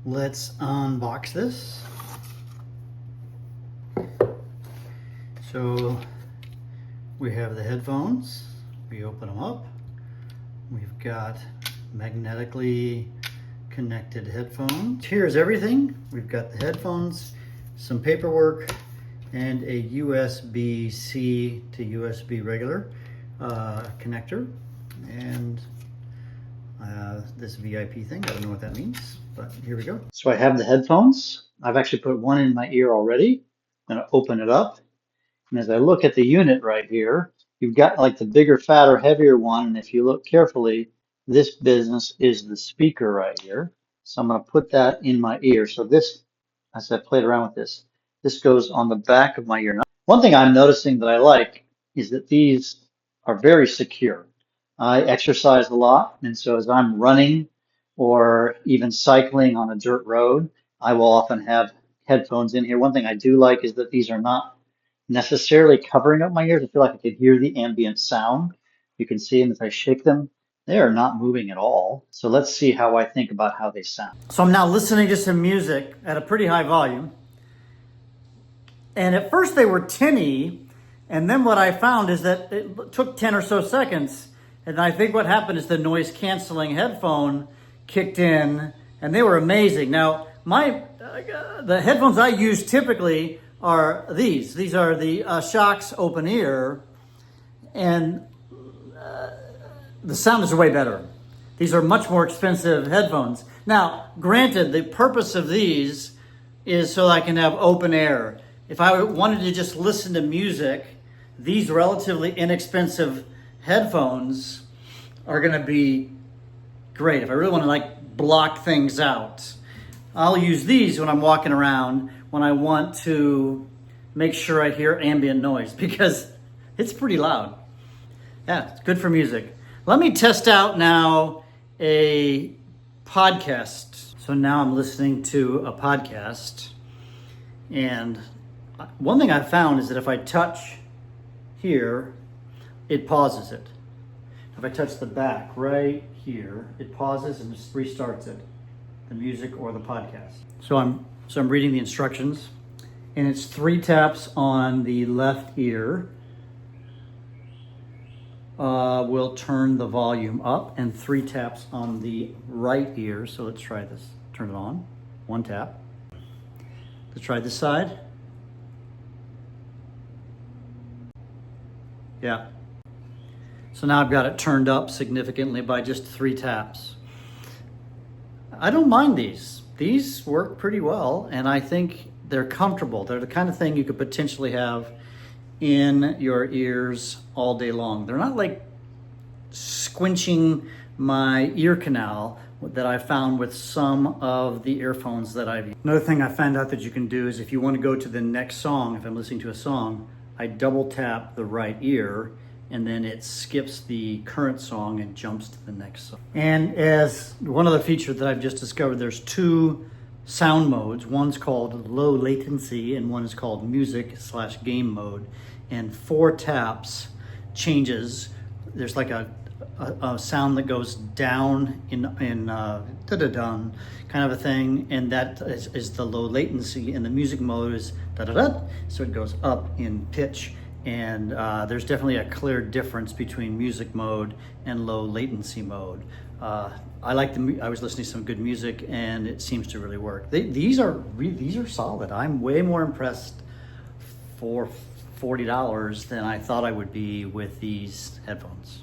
Let's unbox this. So we have the headphones. We open them up. We've got magnetically connected headphones. Here's everything. We've got the headphones, some paperwork, and a USB-C to USB regular connector. And this VIP thing, I don't know what that means, but here we go. So I have the headphones. I've actually put one in my ear already. I'm gonna open it up. And as I look at the unit right here, you've got like the bigger, fatter, heavier one. And if you look carefully, this business is the speaker right here. So I'm gonna put that in my ear. So this, as I played around with this, this goes on the back of my ear. Now, one thing I'm noticing that I like is that these are very secure. I exercise a lot, and so as I'm running or even cycling on a dirt road, I will often have headphones in here. One thing I do like is that these are not necessarily covering up my ears. I feel like I can hear the ambient sound. You can see them if I shake them. They are not moving at all. So let's see how I think about how they sound. So I'm now listening to some music at a pretty high volume. And at first they were tinny, and then what I found is that it took 10 or so seconds, and I think what happened is the noise canceling headphone kicked in, and they were amazing. Now, the headphones I use typically are these. These are the Shocks open ear, and the sound is way better. These are much more expensive headphones. Now, granted, the purpose of these is so I can have open air. If I wanted to just listen to music, these relatively inexpensive headphones are going to be great. If I really want to like block things out, I'll use these when I'm walking around when I want to make sure I hear ambient noise because it's pretty loud. Yeah, it's good for music. Let me test out now a podcast. So now I'm listening to a podcast, and one thing I found is that if I touch here, it pauses it. If I touch the back right here, it pauses and just restarts it, the music or the podcast. So I'm reading the instructions, and it's 3 taps on the left ear will turn the volume up, and 3 taps on the right ear. So let's try this. Turn it on. 1 tap. Let's try this side. Yeah. So now I've got it turned up significantly by just 3 taps. I don't mind these. These work pretty well, and I think they're comfortable. They're the kind of thing you could potentially have in your ears all day long. They're not like squinching my ear canal that I found with some of the earphones that I've used. Another thing I found out that you can do is if you want to go to the next song, if I'm listening to a song, I double tap the right ear, and then it skips the current song and jumps to the next song. And as one other feature that I've just discovered, there's 2 sound modes. One's called low latency and one is called music/game mode. And 4 taps changes. There's like a sound that goes down in da-da-dun kind of a thing, and that is the low latency, and the music mode is da-da-da, so it goes up in pitch, and there's definitely a clear difference between music mode and low latency mode. I was listening to some good music, and it seems to really work. These are solid. I'm way more impressed for $40 than I thought I would be with these headphones.